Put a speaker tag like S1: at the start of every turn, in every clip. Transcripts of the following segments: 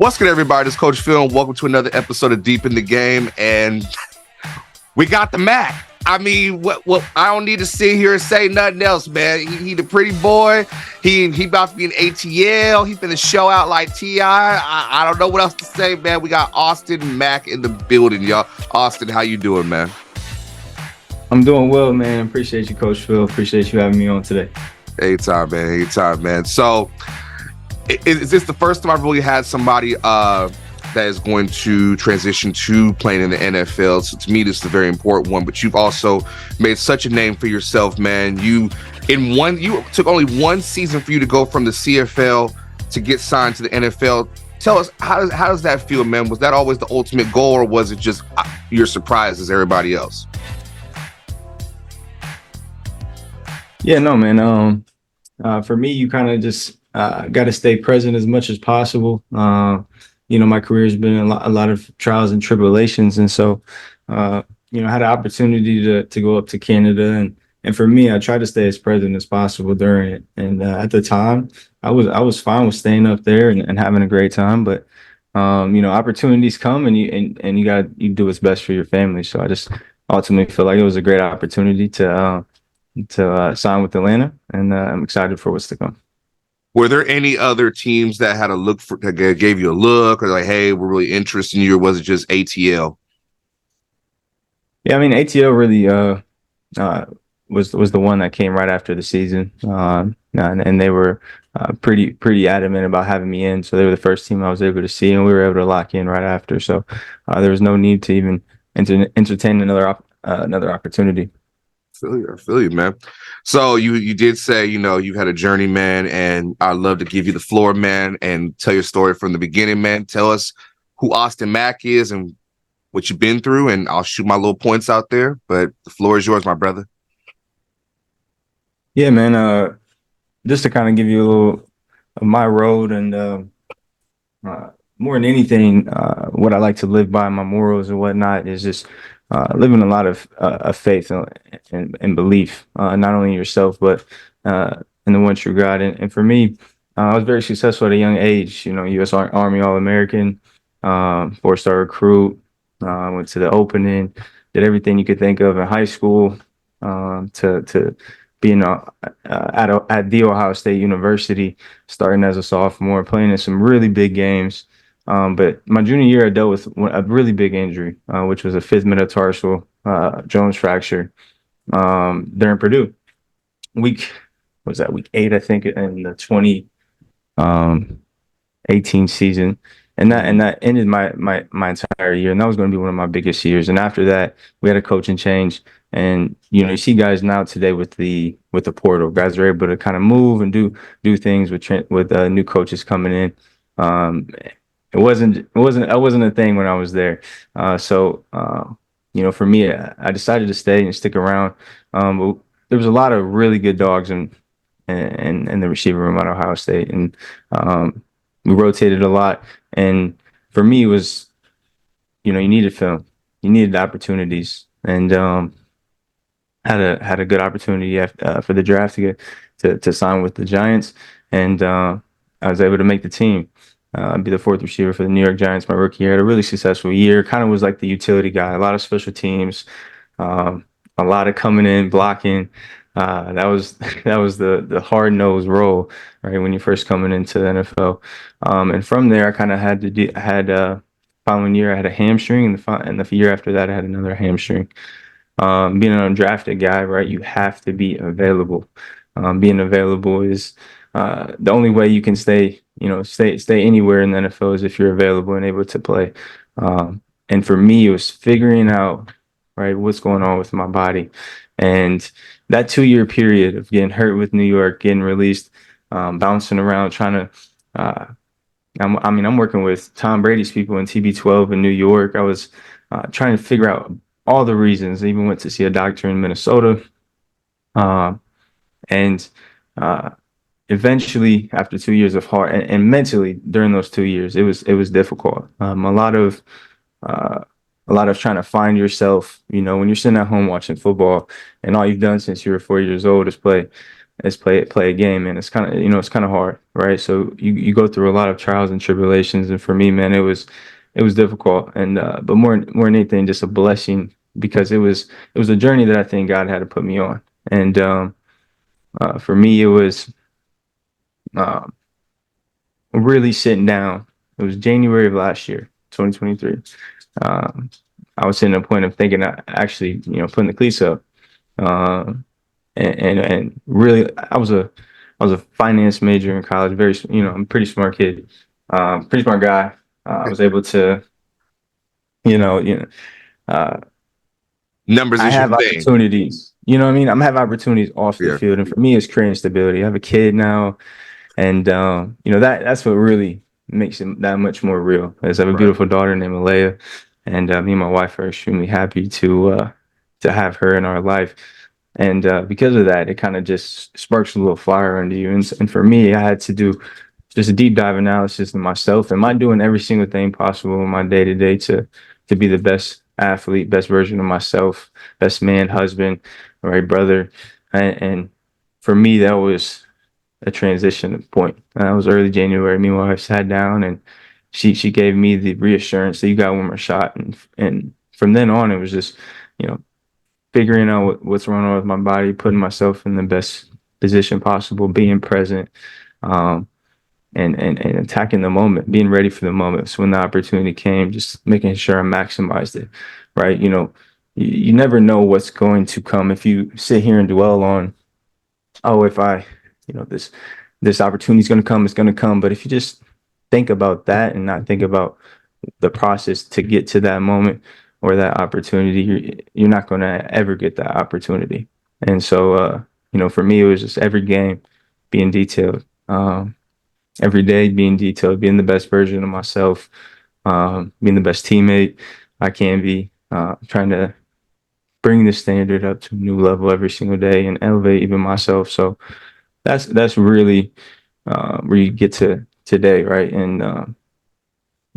S1: What's good, everybody? This is Coach Phil, and welcome to another episode of Deep in the Game. And we got the Mack. I mean, what? I don't need to sit here and say nothing else, man. He the pretty boy. He about to be an ATL. He finna show out like T.I. I don't know what else to say, man. We got Austin Mack in the building, y'all. Austin, how you doing, man?
S2: I'm doing well, man. Appreciate you, Coach Phil. Appreciate you having me on today.
S1: Anytime, man. Anytime, man. So, is this the first time I've really had somebody that is going to transition to playing in the NFL? So to me, this is a very important one. But you've also made such a name for yourself, man. You took only one season for you to go from the CFL to get signed to the NFL. Tell us, how does that feel, man? Was that always the ultimate goal, or was it just you're surprised as everybody else?
S2: Yeah, no, man. For me, you kind of just got to stay present as much as possible. My career has been a lot of trials and tribulations, and so I had an opportunity to go up to Canada, and for me, I tried to stay as present as possible during it. And at the time, I was fine with staying up there and having a great time, but opportunities come, and you do what's best for your family. So I just ultimately feel like it was a great opportunity to sign with Atlanta, and I'm excited for what's to come.
S1: Were there any other teams that had that gave you a look, or like, hey, we're really interested in you, or was it just ATL?
S2: Yeah, I mean, ATL really was the one that came right after the season, and they were pretty adamant about having me in. So they were the first team I was able to see, and we were able to lock in right after. So there was no need to even entertain another opportunity.
S1: I feel you, man. So you did say, you've had a journey, man, and I'd love to give you the floor, man, and tell your story from the beginning, man. Tell us who Austin Mack is and what you've been through, and I'll shoot my little points out there, but the floor is yours, my brother.
S2: Yeah, man. Just to kind of give you a little of my road, and more than anything, what I like to live by, my morals and whatnot, is just living a lot of faith and belief, not only in yourself, but in the one true God. And for me, I was very successful at a young age. U.S. Army All-American, 4-star recruit. Went to the opening, did everything you could think of in high school, to being at the Ohio State University, starting as a sophomore, playing in some really big games. But my junior year, I dealt with a really big injury, which was a 5th metatarsal Jones fracture during Purdue. Week 8, I think, in the 2018 season. And that ended my entire year. And that was going to be one of my biggest years. And after that, we had a coaching change. And, you see guys now today with the portal. Guys are able to kind of move and do things with new coaches coming in. It wasn't a thing when I was there. So for me, I decided to stay and stick around. But there was a lot of really good dogs in the receiver room at Ohio State, and we rotated a lot. And for me, it was, you needed film, you needed opportunities, and had a good opportunity for the draft to get to sign with the Giants, and I was able to make the team. I'd be the 4th receiver for the New York Giants my rookie year. Had a really successful year. Kind of was like the utility guy. A lot of special teams, a lot of coming in, blocking. That was the hard nosed role, right, when you're first coming into the NFL. And from there, I kind of had following year I had a hamstring, and the year after that I had another hamstring. Being an undrafted guy, right, you have to be available. Being available is the only way you can stay anywhere in the NFL is if you're available and able to play. And for me, it was figuring out, right, what's going on with my body. And that 2-year period of getting hurt with New York, getting released, bouncing around, trying to, I'm working with Tom Brady's people in TB12 in New York. I was trying to figure out all the reasons. I even went to see a doctor in Minnesota. And eventually, after 2 years of hard and mentally during those 2 years, it was difficult. A lot of trying to find yourself. When you're sitting at home watching football, and all you've done since you were 4 years old is play as play a game, and it's kind of, it's kind of hard, right? So you go through a lot of trials and tribulations, and for me, man, it was difficult, and but more than anything, just a blessing, because it was a journey that I think God had to put me on, and for me, it was uh, really sitting down. It was January of last year, 2023. Um, I was sitting at a point of thinking, actually, putting the cleats up. Uh, and really, I was a finance major in college. Very, I'm a pretty smart kid, pretty smart guy. I was able to, you know, you know, uh,
S1: Numbers
S2: I
S1: is your
S2: have
S1: thing.
S2: opportunities. You know what I mean? I'm having opportunities off the
S1: Yeah.
S2: field, and for me, it's creating stability. I have a kid now, and that's what really makes it that much more real. Is I have a
S1: Right.
S2: beautiful daughter named Alea, and me and my wife are extremely happy to have her in our life. And because of that, it kind of just sparks a little fire under you. And for me, I had to do just a deep dive analysis of myself. Am I doing every single thing possible in my day to day to be the best athlete, best version of myself, best man, husband, right, brother? And for me, that was a transition point. It was early January. Me and my wife sat down, and she gave me the reassurance that you got one more shot. And from then on, it was just, you know, figuring out what's going on with my body, putting myself in the best position possible, being present, um, and attacking the moment, being ready for the moment. So when the opportunity came, just making sure I maximized it, right? You never know what's going to come if you sit here and dwell on, oh, if I, this opportunity is going to come, it's going to come. But if you just think about that and not think about the process to get to that moment or that opportunity, you're not going to ever get that opportunity. And so, for me, it was just every game being detailed, every day being detailed, being the best version of myself, being the best teammate I can be, trying to bring the standard up to a new level every single day and elevate even myself. So that's really where you get to today, right? And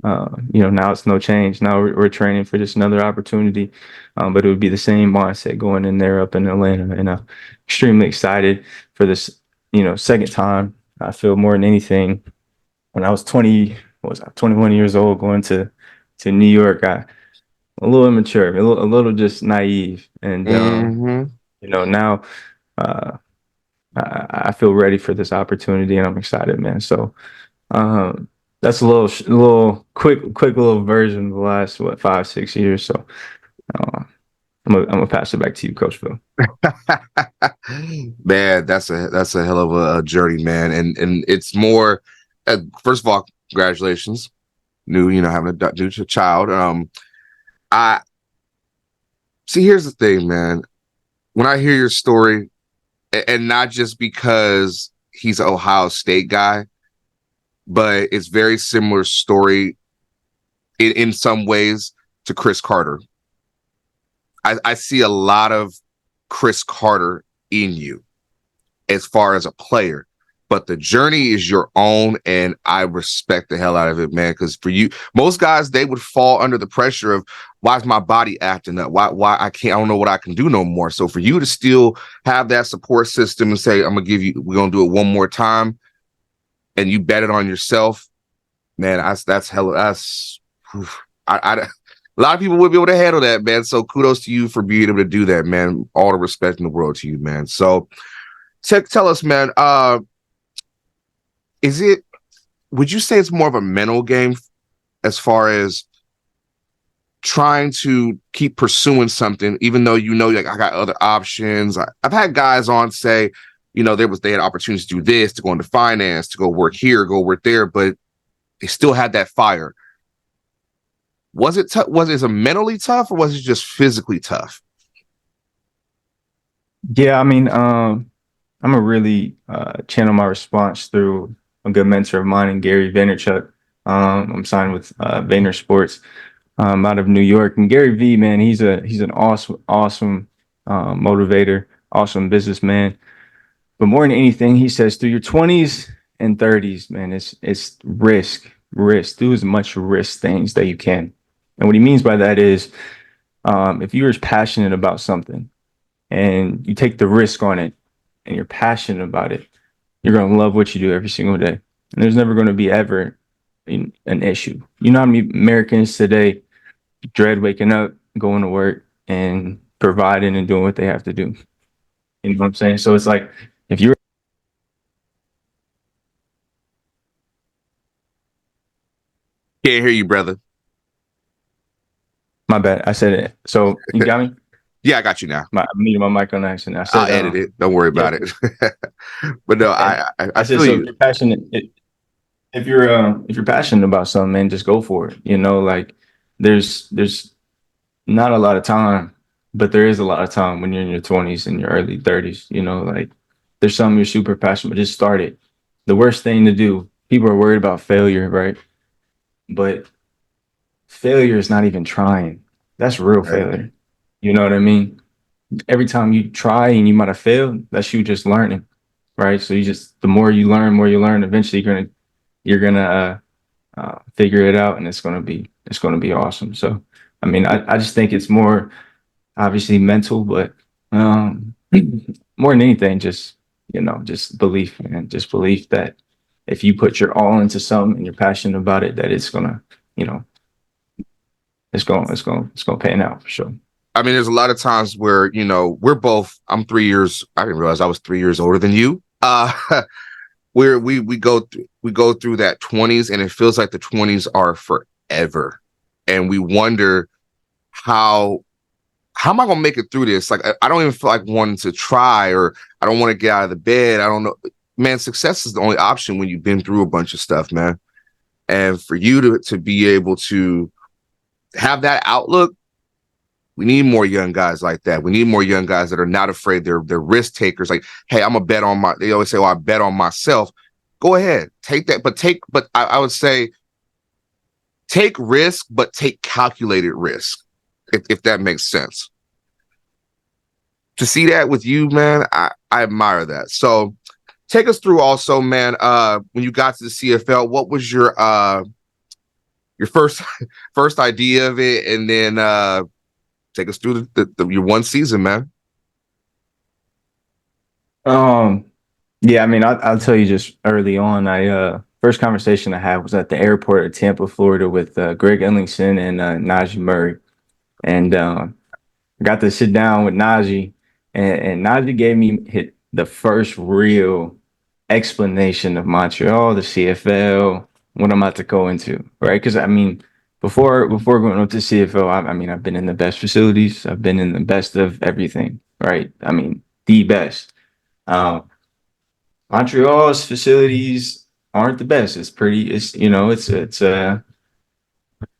S2: now it's no change. Now we're training for just another opportunity, but it would be the same mindset going in there up in Atlanta. And I'm extremely excited for this, second time. I feel more than anything. When I was 20, what was I, 21 years old, going to New York, a little immature, a little just naive, and
S1: Hmm.
S2: now uh, I feel ready for this opportunity, and I'm excited, man. So um, that's a little quick little version of the last 5-6 years. So uh, I'm gonna pass it back to you, Coach Phil.
S1: Man, that's a hell of a journey, man. And it's more. First of all, congratulations, having a new child. I see. Here's the thing, man. When I hear your story, and not just because he's an Ohio State guy, but it's very similar story in some ways to Chris Carter. I see a lot of Chris Carter in you as far as a player, but the journey is your own, and I respect the hell out of it, man. Because for you, most guys, they would fall under the pressure of, why is my body acting up? Why I don't know what I can do no more. So for you to still have that support system and say, we're gonna do it one more time, and you bet it on yourself, man, that's hella, that's, I a lot of people would be able to handle that, man. So kudos to you for being able to do that, man. All the respect in the world to you, man. So tell us, man, would you say it's more of a mental game as far as trying to keep pursuing something, even though like, I got other options? I've had guys on say, they had opportunities to do this, to go into finance, to go work here, go work there, but they still had that fire. Was it mentally tough, or was it just physically tough?
S2: Yeah, I mean, I'm gonna really channel my response through a good mentor of mine, and Gary Vaynerchuk. I'm signed with Vayner Sports out of New York, and Gary V, man, he's an awesome motivator, awesome businessman. But more than anything, he says through your 20s and 30s, man, it's risk. Do as much risk things that you can. And what he means by that is, if you're passionate about something and you take the risk on it, and you're passionate about it, you're going to love what you do every single day. And there's never going to be ever an issue. You know how many Americans today dread waking up, going to work, and providing and doing what they have to do. You know what I'm saying? So it's like, if you're
S1: Can't hear you, brother.
S2: my bad, I said it. So you got me?
S1: Yeah, I got you now.
S2: I muted my mic on accident. I said,
S1: I'll edit it. Don't worry about it. But no, I
S2: said,
S1: feel
S2: so
S1: you.
S2: if you're passionate, if you're passionate about something, man, just go for it. You know, like there's not a lot of time, but there is a lot of time when you're in your 20s and your early 30s. You know, like there's something you're super passionate about. Just start it. The worst thing to do, people are worried about failure, right? But failure is not even trying. That's real failure. You know what I mean? Every time you try and you might have failed, that's you just learning, right? So the more you learn, eventually you're gonna figure it out, and it's gonna be awesome. So, I mean, I just think it's more obviously mental, but more than anything, just just belief, and just belief that if you put your all into something and you're passionate about it, that it's gonna, it's gonna pan out for sure.
S1: I mean, there's a lot of times where, I'm 3 years. I didn't realize I was 3 years older than you. Where we go through that 20s, and it feels like the 20s are forever. And we wonder how am I gonna make it through this? Like, I don't even feel like wanting to try, or I don't want to get out of the bed. I don't know. Man, success is the only option when you've been through a bunch of stuff, man. And for you to be able to have that outlook, we need more young guys like that. We need more young guys that are not afraid. They're risk takers. Like, hey, I'm a bet on they always say, "Oh, I bet on myself." Go ahead, take that, but I would say take risk, but take calculated risk, if that makes sense. To see that with you, man, I admire that. So take us through also, man, when you got to the CFL, what was your first idea of it, and then take us through your one season, man.
S2: Yeah, I mean, I'll tell you just early on. First conversation I had was at the airport at Tampa, Florida, with Greg Ellingson and Najee Murray, and I got to sit down with Najee, and Najee gave me the first real explanation of Montreal, the CFL, what I'm about to go into, right? Because I mean, before going up to CFL, I mean, I've been in the best facilities, I've been in the best of everything, right? I mean, the best. Montreal's facilities aren't the best.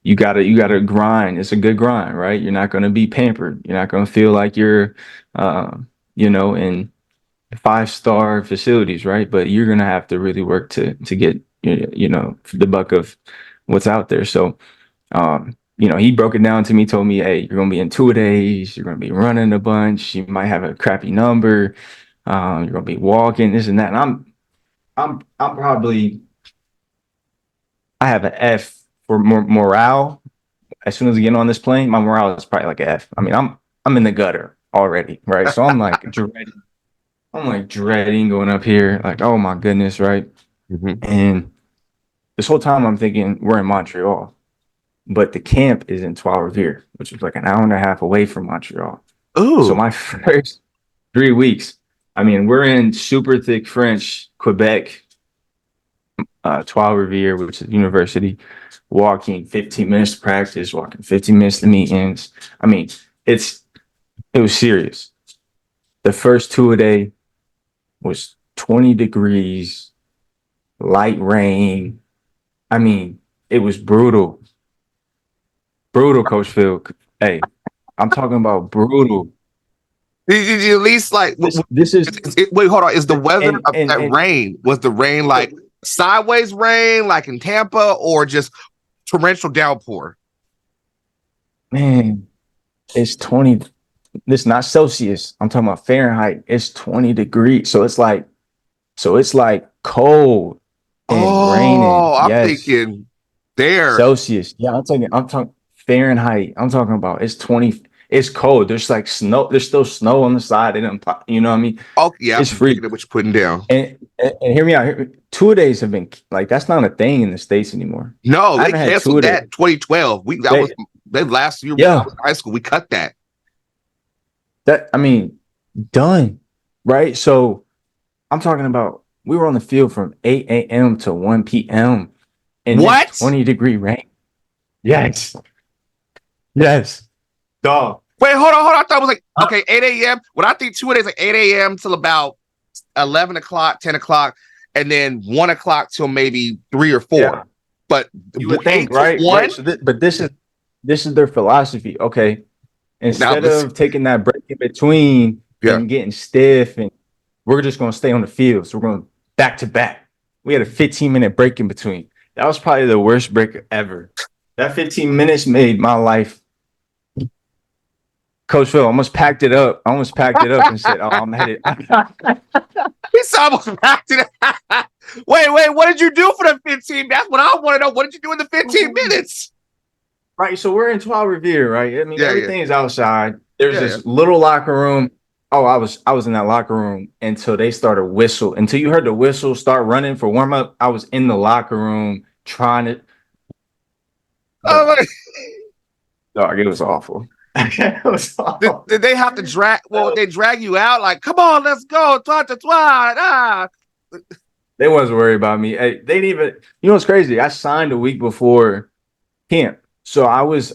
S2: You gotta grind. It's a good grind, right? You're not gonna be pampered. You're not gonna feel like you're in 5-star facilities, right? But you're gonna have to really work to get the buck of what's out there. So he broke it down to me, told me, hey, you're gonna be in 2 days, you're gonna be running a bunch, you might have a crappy number, you're gonna be walking, this and that. And I'm probably, I have an F for morale. As soon as I get on this plane, my morale is probably like an F. I mean, I'm in the gutter already, right? So I'm like dreading going up here, like, oh my goodness, right?
S1: Mm-hmm.
S2: And this whole time I'm thinking we're in Montreal, but the camp is in Trois-Rivières, which is like an hour and a half away from Montreal.
S1: Ooh.
S2: So my first 3 weeks, I mean, we're in super thick French, Quebec, Trois-Rivières, which is university, walking 15 minutes to practice, walking 15 minutes to meetings. I mean, it was serious. The first 2 a day was 20 degrees, light rain. I mean, it was brutal. Brutal, Coach Phil. Hey, I'm talking about brutal.
S1: Did you at least like
S2: this is
S1: wait, hold on. Is the weather of that
S2: and
S1: rain? Was the rain like sideways rain, like in Tampa, or just torrential downpour?
S2: Man, it's 20. This is not Celsius. I'm talking about Fahrenheit. It's 20 degrees. So it's like cold and raining.
S1: I'm
S2: Yes.
S1: thinking there.
S2: Celsius. Yeah, I'm talking Fahrenheit. I'm talking about it's 20. It's cold. There's like snow. There's still snow on the side. They didn't, you know what I mean?
S1: Oh, yeah,
S2: It's
S1: I'm
S2: free.
S1: picking up what you're putting down.
S2: And hear me out. Two-a-days have been like that's not a thing in the States anymore.
S1: No,
S2: I
S1: they
S2: haven't had
S1: canceled
S2: two-a-days.
S1: that in 2012. That was last year. I
S2: Yeah,
S1: was in high school. We cut that.
S2: I mean, done. Right. So I'm talking about we were on the field from 8 a.m. to 1 p.m. in this
S1: What?
S2: 20-degree rain. Yes. Yes. Dog.
S1: Wait, hold on. I thought it was like, okay, 8 a.m. When I think 2 days, like 8 a.m. till about 11 o'clock, 10 o'clock, and then 1 o'clock till maybe 3 or 4.
S2: Yeah.
S1: But
S2: you would think, right?
S1: 1?
S2: Right. So but this is their philosophy. Okay. Instead of taking that break in between and getting stiff, and we're just going to stay on the field. So we're going back to back. We had a 15-minute break in between. That was probably the worst break ever. That 15 minutes made my life. Coach Phil almost packed it up. I almost packed it up and said, "Oh, I'm headed."
S1: He's almost packed it up. Wait, what did you do for the 15? That's what I want to know. What did you do in the 15 minutes?
S2: Right, so we're in 12 Revere, right? I mean, everything is outside. There's this little locker room. Oh, I was in that locker room until they started whistle. Until you heard the whistle start running for warm up, I was in the locker room trying to.
S1: Oh,
S2: dog, it was awful. It was awful.
S1: Did they have to drag? Well, they drag you out like, come on, let's go.
S2: They wasn't worried about me. Hey, they didn't even. You know what's crazy? I signed a week before camp, so I was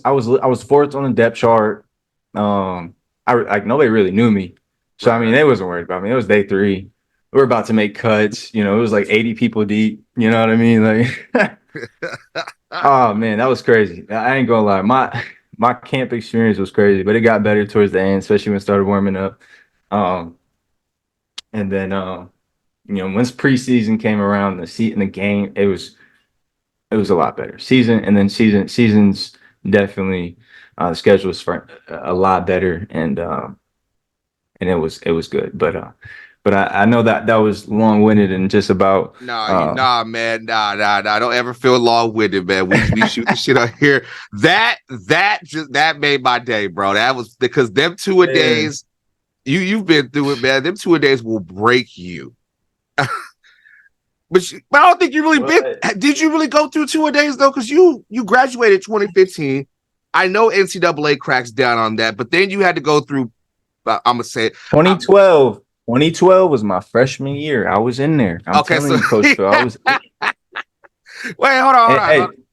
S2: fourth on the depth chart. Nobody really knew me, so I mean they wasn't worried about me. It was day 3. We were about to make cuts. You know, it was like 80 people deep. You know what I mean? Like, oh man, that was crazy. I ain't gonna lie. My camp experience was crazy, but it got better towards the end, especially when it started warming up. And then once preseason came around, the game, it was a lot better. Seasons definitely the schedule was a lot better, and it was good. But I know that was long-winded and just about
S1: man. Don't ever feel long-winded, man. We shoot the shit on here. That made my day, bro. That was because them 2-a-days, you've been through it, man. Them 2-a-days will break you. But I don't think you really been. Did you really go through 2-a-days though? Because you graduated 2015. I know NCAA cracks down on that, but then you had to go through. I'm gonna say it.
S2: 2012. 2012 was my freshman year. I was in there. I'm telling you, Coach Phil. I was.
S1: Wait, hold on.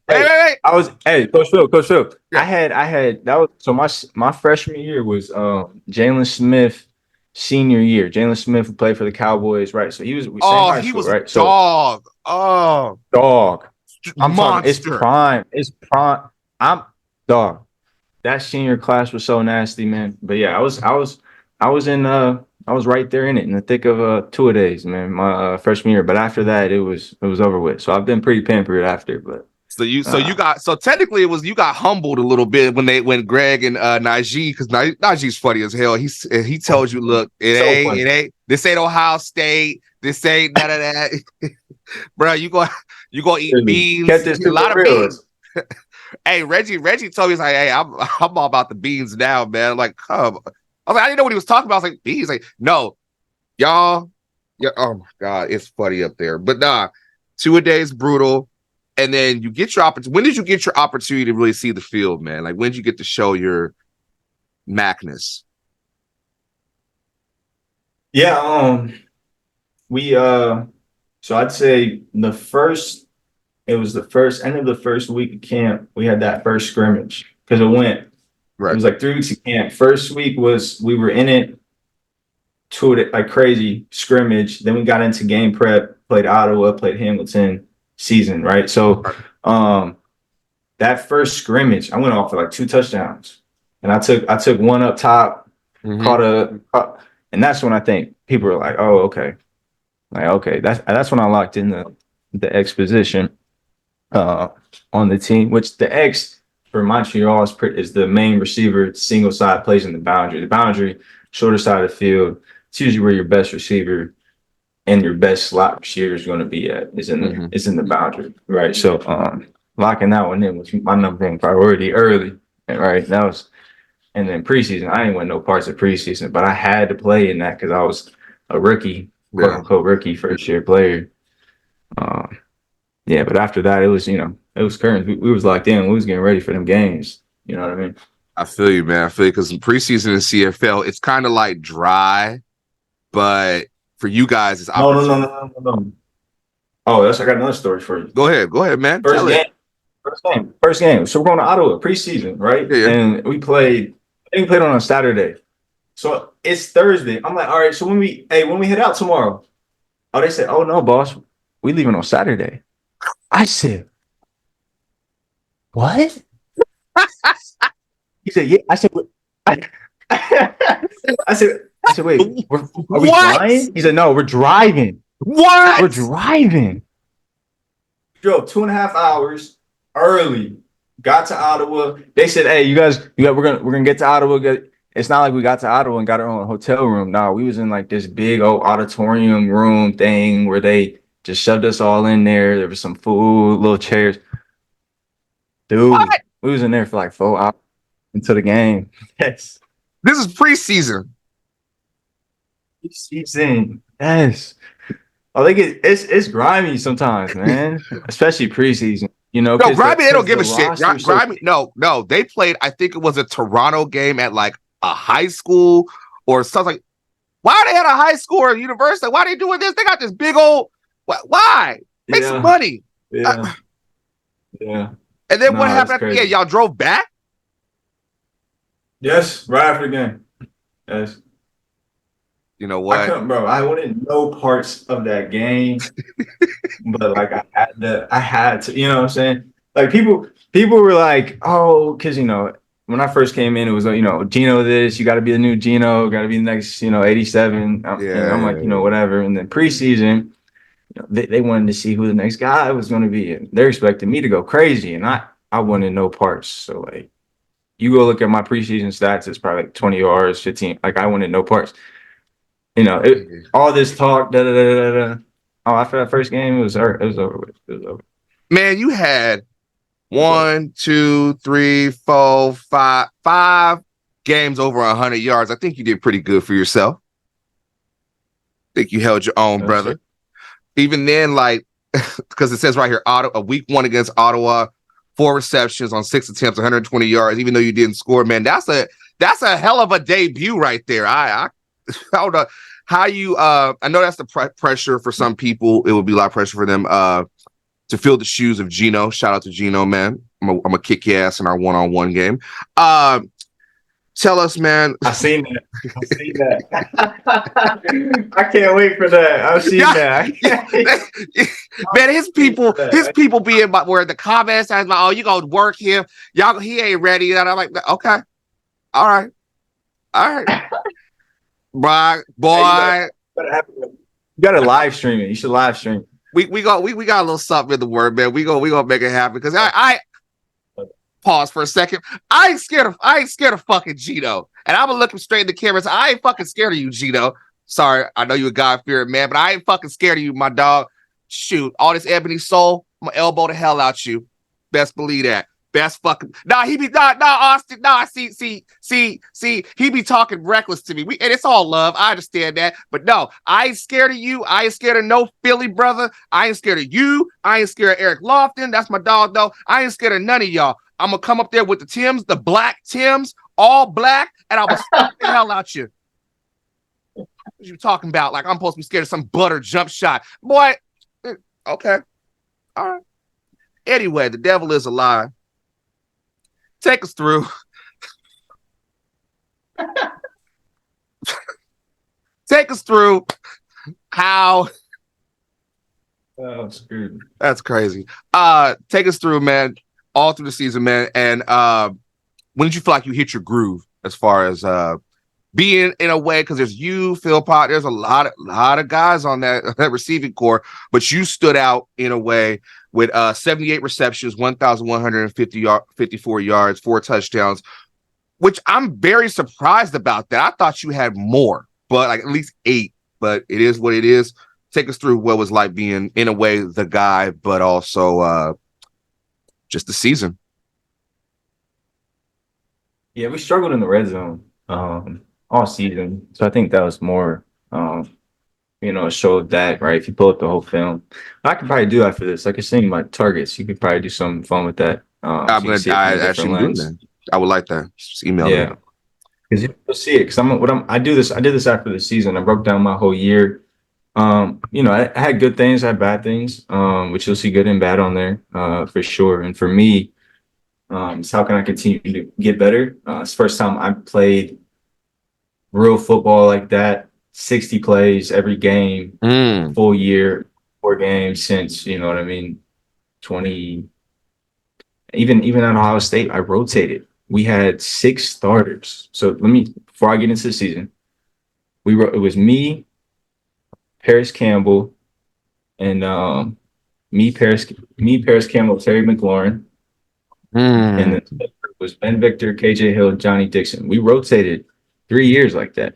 S1: Wait.
S2: Coach Phil. Yeah. I had that was so my freshman year was Jalen Smith senior year. Jalen Smith who played for the Cowboys, right? So he was high school, right?
S1: Dog.
S2: Dog. I'm
S1: monster.
S2: talking. It's prime. I'm dog. That senior class was so nasty, man. But yeah, I was right there in it, in the thick of 2-a-days, man, my freshman year. But after that, it was over with. So I've been pretty pampered after. But you
S1: technically you got humbled a little bit when Greg and Najee, because Najee's funny as hell. He tells you, look, it ain't this ain't Ohio State. This ain't none of that, bro. You gonna eat beans?
S2: A lot of beans.
S1: Hey, Reggie told me, he's like, hey, I'm all about the beans now, man. I'm like, come. I was like, I didn't know what he was talking about. I was like, beans. Like, no, y'all. Yeah. Oh my God, it's funny up there. But nah, 2-a-days brutal. And then you get your opportunity. When did you get your opportunity to really see the field, man? Like, when did you get to show your Mackness?
S2: Yeah. So I'd say it was the end of the first week of camp. We had that first scrimmage because it went. Right. It was like 3 weeks of camp. First week we were in it, toured it like crazy, scrimmage. Then we got into game prep, played Ottawa, played Hamilton, season, right? So that first scrimmage, I went off for like 2 touchdowns. And I took one up top, caught and that's when I think people were like, oh, okay. Like, okay, that's when I locked in the X position on the team, which the X for Montreal is the main receiver, single side, plays in the boundary. The boundary, shorter side of the field, it's usually where your best receiver and your best slot receiver is going to be at, is in the boundary, right? So locking that one in was my number one priority early, right? That And then preseason, I didn't win no parts of preseason, but I had to play in that because I was a rookie, quote unquote rookie, first year player. Yeah, but after that, it was, it was current. We was locked in. We was getting ready for them games. You know what I mean?
S1: I feel you, man. I feel you, because in preseason in CFL, it's kind of like dry, but for you guys, it's opportunity.
S2: No. Oh, I got another story for you.
S1: Go ahead, man.
S2: First game. So we're going to Ottawa preseason, right?
S1: Yeah.
S2: And we played. I think we played on a Saturday. So it's Thursday. I'm like, all right. So when we head out tomorrow, oh, they said, oh no, boss, we leaving on Saturday. I said, what? He said, yeah. I said, I said, wait, are we flying? He said, no, we're driving.
S1: What?
S2: We're driving. Drove 2.5 hours early. Got to Ottawa. They said, hey, we're gonna get to Ottawa. It's not like we got to Ottawa and got our own hotel room. No, we was in like this big old auditorium room thing where they just shoved us all in there. There was some food, little chairs. Dude, what? We was in there for like 4 hours until the game. Yes.
S1: This is preseason.
S2: Preseason. Yes. I think it's grimy sometimes, man. Especially preseason.
S1: No, grimy, they don't give a shit. Grimy, no. They played, I think it was a Toronto game at like a high school or something. Like, why they at a high school or university? Why they doing this? They got this big old. Why? Make some money.
S2: Yeah. Yeah.
S1: And then what happened after the game? Y'all drove back?
S2: Yes, right after the game. Yes.
S1: You know what?
S2: I wanted no parts of that game, but like I had to, you know what I'm saying? Like people were like, oh, because when I first came in, it was Gino this, you got to be the new Gino, got to be the next 87. And I'm like, whatever. And then preseason, they wanted to see who the next guy was going to be, and they're expecting me to go crazy, and I wanted no parts. So like, you go look at my preseason stats, it's probably like 20 yards, 15. Like I wanted no parts. All this talk, Oh, after that first game, it was over with. It was over.
S1: Man, you had 1, 2, 3, 4, 5 games over 100 yards. I think you did pretty good for yourself. I think you held your own, brother. Even then, like, because it says right here, week 1 against Ottawa, 4 receptions on 6 attempts, 120 yards. Even though you didn't score, man, that's a hell of a debut right there. I don't know how you. I know that's the pressure for some people. It would be a lot of pressure for them to fill the shoes of Gino. Shout out to Gino, man. I'm gonna kick your ass in our one-on-one game. Tell us, man.
S2: I've seen that. I can't wait for that. I've seen that.
S1: Man, his people being where the comments are like, oh, you gonna work him? Y'all, he ain't ready. And I'm like, okay, all right. Boy.
S2: You gotta live stream it. You should live stream.
S1: We got a little something in the word, man. We gonna make it happen, because I pause for a second. I ain't scared of fucking Gino. And I'm gonna look him straight in the camera and say, I ain't fucking scared of you, Gino. Sorry, I know you a God-fearing man, but I ain't fucking scared of you, my dog. Shoot, all this ebony soul, I'm gonna elbow the hell out you. Best believe that. Best fucking Austin. I see, he be talking reckless to me. And it's all love. I understand that. But no, I ain't scared of you. I ain't scared of no Philly brother. I ain't scared of you. I ain't scared of Eric Lofton. That's my dog, though. I ain't scared of none of y'all. I'm gonna come up there with the Tims, the black Tims, all black, and I'm gonna stomp the hell out you. What you talking about? Like I'm supposed to be scared of some butter jump shot. Boy, okay. All right. Anyway, the devil is a lie. Take us through. Take us through how.
S2: Oh, screwed.
S1: That's crazy. Take us through, man, all through the season, man. And when did you feel like you hit your groove as far as being in a way? Because there's you, Phil Pot, there's a lot of guys on that receiving core, but you stood out in a way with 78 receptions, 1,154 yards, 4 touchdowns, which I'm very surprised about that. I thought you had more, but like at least 8, but it is what it is. Take us through what it was like being, in a way, the guy, but also just the season.
S2: Yeah, we struggled in the red zone all season. So I think that was more showed that, right? If you pull up the whole film. I could probably do after this. I could send you my targets. You could probably do something fun with that. So you can see it from
S1: I
S2: a different
S1: actually am doing
S2: lens.
S1: that. I would like that. Just email me.
S2: Yeah. Because you'll see it. Because I did this after the season. I broke down my whole year. I had good things, I had bad things, which you'll see good and bad on there, for sure. And for me, it's how can I continue to get better? It's the first time I played real football like that, 60 plays every game,
S1: Mm.
S2: full year, 4 games since, you know what I mean, 20, even at Ohio State, I rotated. We had 6 starters. So before I get into the season, it was me, Paris Campbell, and Paris Campbell, Terry McLaurin, and
S1: Mm.
S2: then it was Ben Victor, KJ Hill, Johnny Dixon. We rotated 3 years like that.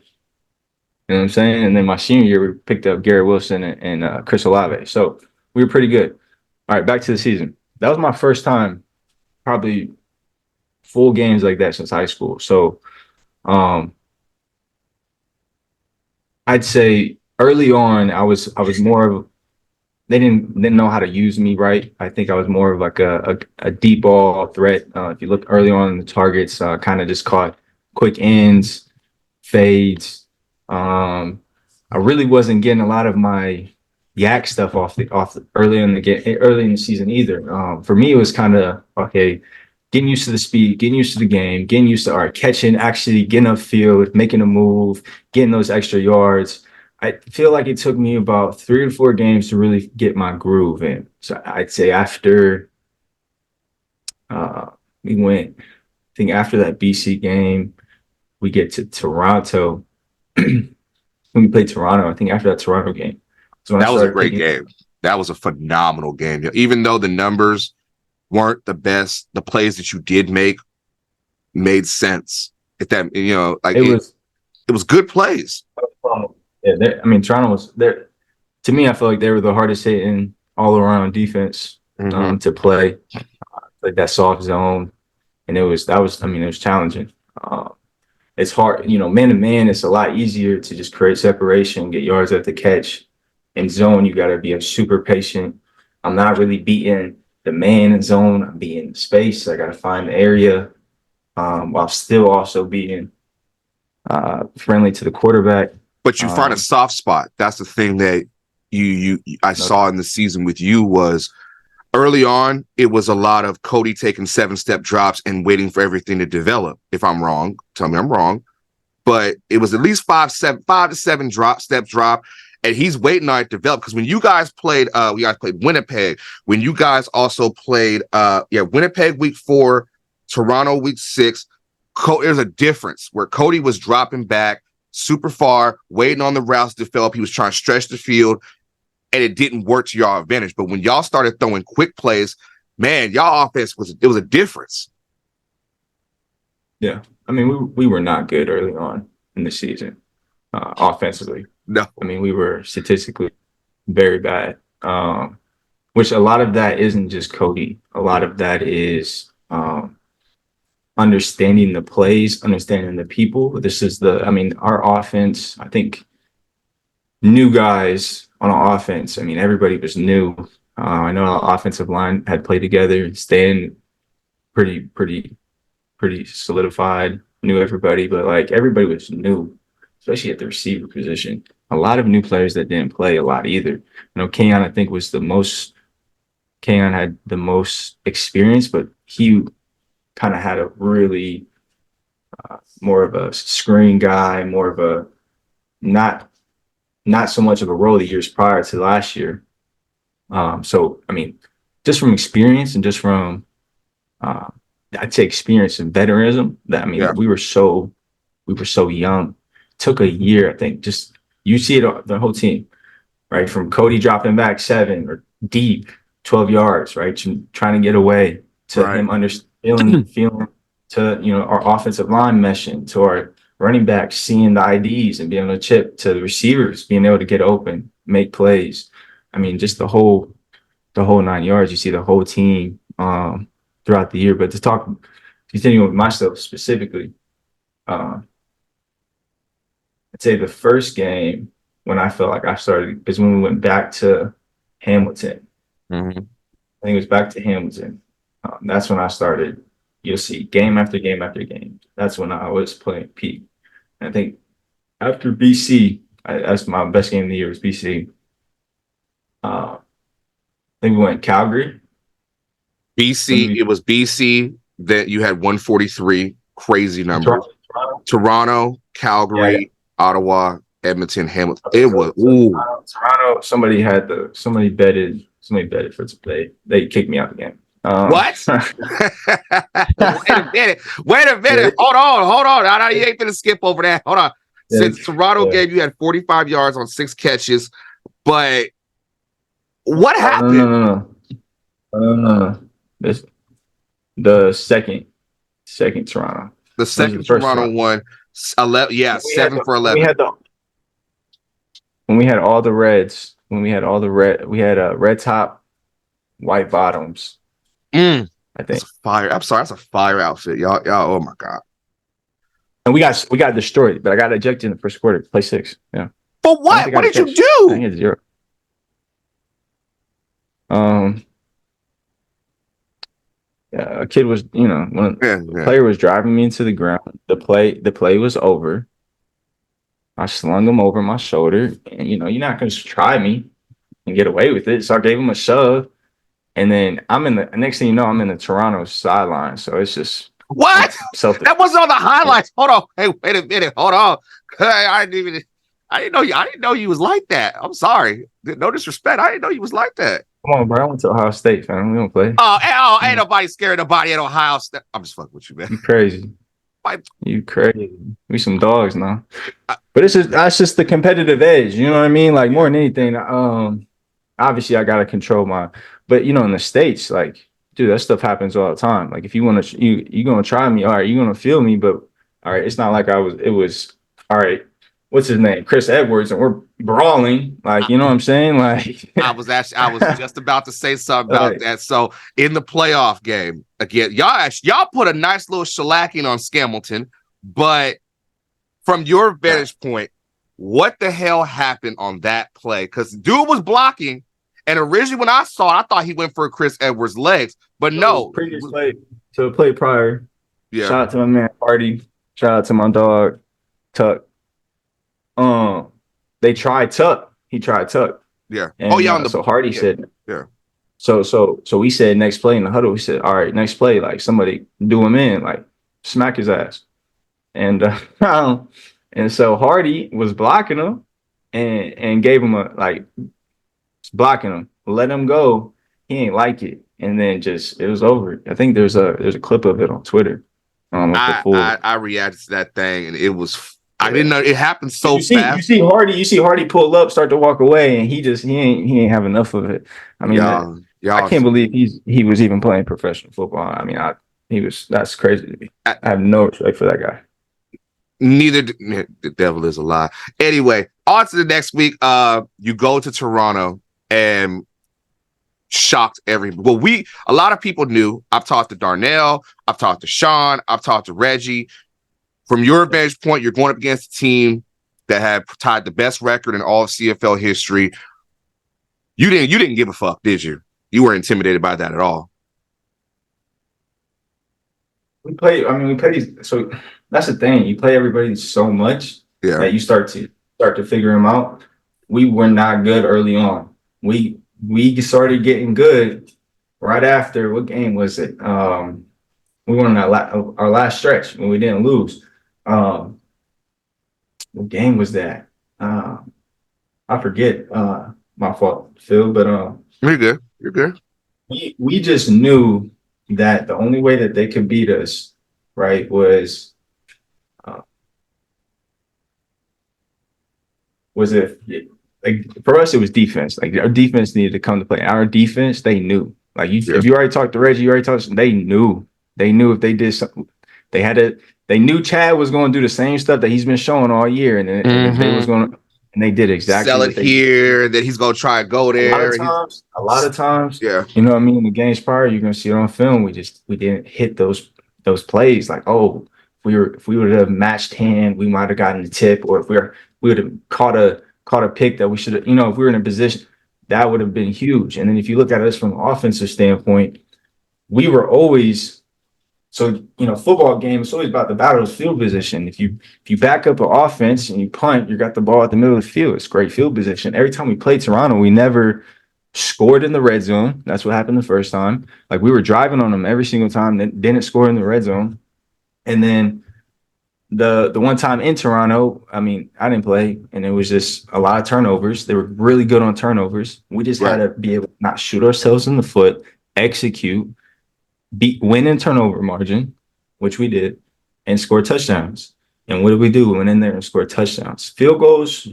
S2: You know what I'm saying? And then my senior year, we picked up Garrett Wilson and Chris Olave. So we were pretty good. All right, back to the season. That was my first time, probably full games like that since high school. So um, I'd say early on, I was more of they didn't know how to use me right. I think I was more of like a deep ball threat. If you look early on in the targets, kind of just caught quick ends, fades. I really wasn't getting a lot of my yak stuff early early in the season either. For me, it was kind of okay, getting used to the speed, getting used to the game, getting used to catching, actually getting upfield, making a move, getting those extra yards. I feel like it took me about 3 to 4 games to really get my groove in. So I'd say after we went, I think after that BC game, we get to Toronto. When we played Toronto, I think after that Toronto game, so when I
S1: That was a
S2: started
S1: great
S2: picking.
S1: game. That was a phenomenal game. Even though the numbers weren't the best, the plays that you did make made sense. If that, like
S2: It was,
S1: it was good plays.
S2: yeah. Toronto was there. To me, I feel like they were the hardest hitting all around defense
S1: Mm-hmm.
S2: to play, like that soft zone, and it was challenging. It's hard, man to man. It's a lot easier to just create separation, get yards at the catch. In zone, you got to be super patient. I'm not really beating the man in zone. I'm beating space. I got to find the area, while still also being friendly to the quarterback.
S1: But you find a
S2: Um,
S1: soft spot. That's the thing that I
S2: no,
S1: saw in the season with you was early on, it was a lot of Cody taking 7-step drops and waiting for everything to develop. If I'm wrong, tell me I'm wrong. But it was at least 5 to 7 step drop. And he's waiting on it to develop. Because when you guys played, Winnipeg, when you guys also played, Winnipeg week 4, Toronto week 6, there's a difference where Cody was dropping back super far, waiting on the routes to develop. He was trying to stretch the field, and it didn't work to your advantage. But when y'all started throwing quick plays, man, y'all offense was a difference.
S2: yeah, we were not good early on in the season, offensively.
S1: No,
S2: We were statistically very bad. Which a lot of that isn't just Cody. A lot of that is understanding the plays, understanding the people. Our offense, I think new guys on our offense. Everybody was new. I know our offensive line had played together, staying pretty solidified, knew everybody, but like everybody was new, especially at the receiver position. A lot of new players that didn't play a lot either. Kenyon, I think, Kenyon had the most experience, but he kind of had a really more of a screen guy, more of a not so much of a role the years prior to last year. Just from experience and just from uh, I'd say experience and veteranism.
S1: yeah,
S2: We were so young. It took a year, I think. Just you see it, the whole team, right? From Cody dropping back 7 or deep 12 yards, right? Trying to get away to
S1: right.
S2: him feeling to our offensive line meshing to our running backs seeing the IDs and being able to chip to the receivers being able to get open, make plays. Just the whole 9 yards. You see the whole team throughout the year. But to talk continuing with myself specifically, I'd say the first game when I felt like I started is when we went back to Hamilton.
S1: Mm-hmm.
S2: I think it was back to Hamilton. That's when I started. You'll see game after game after game. That's when I was playing peak. I think after BC, that's my best game of the year was BC. I think we went Calgary.
S1: BC, it was BC that you had 143, crazy numbers. Toronto, Calgary, Ottawa, Edmonton, Hamilton. It was
S2: Toronto. Somebody betted for it to play. They kicked me out of the game.
S1: What? Wait a minute. Hold on. I know you ain't gonna skip over that. Hold on. Since Toronto game, you had 45 yards on 6 catches, but what happened?
S2: No. The second Toronto.
S1: The second Toronto one, 11. Yeah, 7 for 11.
S2: When we had all the reds, we had red top, white bottoms. I think
S1: that's fire. I'm sorry, that's a fire outfit, y'all. Oh my god.
S2: And we got destroyed, but I got ejected in the first quarter. Play 6. Yeah.
S1: But what? What did you do?
S2: I had 0. Yeah, a kid was, the player was driving me into the ground. The play was over. I slung him over my shoulder, and you're not gonna try me and get away with it. So I gave him a shove, and then next thing you know, I'm in the Toronto sideline. So it's just
S1: what? That wasn't on the highlights. Hold on. Hey, wait a minute. Hold on. I didn't know you was like that. I'm sorry. No disrespect. I didn't know you was like that.
S2: Come on, bro. I went to Ohio State, fam. We don't play.
S1: Ain't nobody scared nobody at Ohio State. I'm just fucking with you, man.
S2: You crazy. You crazy. We some dogs now. But that's just the competitive edge. You know what I mean? Like more than anything, obviously I gotta control but in the States, like, dude, that stuff happens all the time. Like if you want to, you gonna try me, all right, you're gonna feel me, but all right, it's not like it was all right. What's his name? Chris Edwards, and we're brawling. Like, you know what I'm saying? Like
S1: I was just about to say something about that. So in the playoff game, again, y'all put a nice little shellacking on Scamilton, but from your vantage point, what the hell happened on that play? Because dude was blocking, and originally when I saw it, I thought he went for Chris Edwards' legs, but no.
S2: Previous play to the play prior.
S1: Yeah.
S2: Shout out to my man Hardy. Shout out to my dog Tuck. They tried Tuck. He tried Tuck.
S1: Yeah.
S2: And, so Hardy said.
S1: Yeah.
S2: So we said next play in the huddle. We said, all right, next play, like somebody do him in, like smack his ass. And so Hardy was blocking him and gave him blocking him, let him go. He ain't like it, and then it was over. I think there's a clip of it on Twitter.
S1: I reacted to that thing, and it was. I didn't know it happened so fast.
S2: You see Hardy pull up, start to walk away, and he ain't have enough of it. I mean, I can't believe he was even playing professional football. I mean, that's crazy to me. I have no respect for that guy.
S1: Neither the devil is a lie. Anyway, on to the next week. You go to Toronto and shocked everybody. A lot of people knew. I've talked to Darnell, I've talked to Sean, I've talked to Reggie. From your vantage point, you're going up against a team that had tied the best record in all of CFL history. You didn't give a fuck, did you? You weren't intimidated by that at all.
S2: We play. So that's the thing. You play everybody so much that you start to figure them out. We were not good early on. We started getting good right after. What game was it? We won our last stretch when we didn't lose. What game was that? I forget. My fault, Phil. But
S1: you're good. You're good.
S2: We just knew that the only way that they could beat us, right, was if for us it was defense. Like our defense needed to come to play. Our defense, they knew. Like if you already talked to Reggie, they knew. They knew if they did something, they knew Chad was going to do the same stuff that he's been showing all year, and they was going to. And they did exactly.
S1: Sell it here, that he's gonna try to go there.
S2: A lot of times,
S1: yeah.
S2: You know what I mean? In the games prior, you're gonna see it on film. We didn't hit those those plays, like, oh, if we would have matched hand, we might have gotten the tip, or if we would have caught a pick that we should have, if we were in a position, that would have been huge. And then if you look at us from an offensive standpoint, we were always football game, it's always about the battle of field position. If you back up an offense and you punt, you got the ball at the middle of the field. It's great field position. Every time we played Toronto, we never scored in the red zone. That's what happened the first time. Like, we were driving on them every single time, then didn't score in the red zone. And then the one time in Toronto, I mean, I didn't play, and it was just a lot of turnovers. They were really good on turnovers. We just had to be able to not shoot ourselves in the foot, execute, win in turnover margin, which we did, and score touchdowns. And what did we do? We went in there and scored touchdowns. Field goals,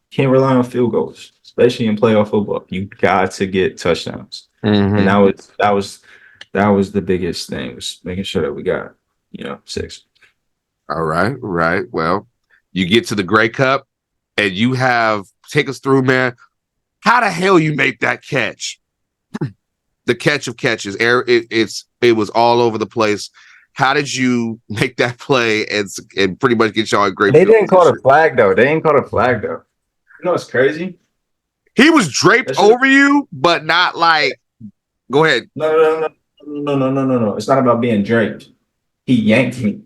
S2: can't rely on field goals, especially in playoff football. You got to get touchdowns. Mm-hmm. And that was the biggest thing, was making sure that we got 6.
S1: All right. Well, you get to the Grey Cup, and take us through, man. How the hell you make that catch? The catch of catches. It was all over the place. How did you make that play and pretty much get y'all a great?
S2: They didn't call a flag though. You know what's crazy?
S1: He was draped over you, but not like. Go ahead.
S2: No. It's not about being draped. He yanked me.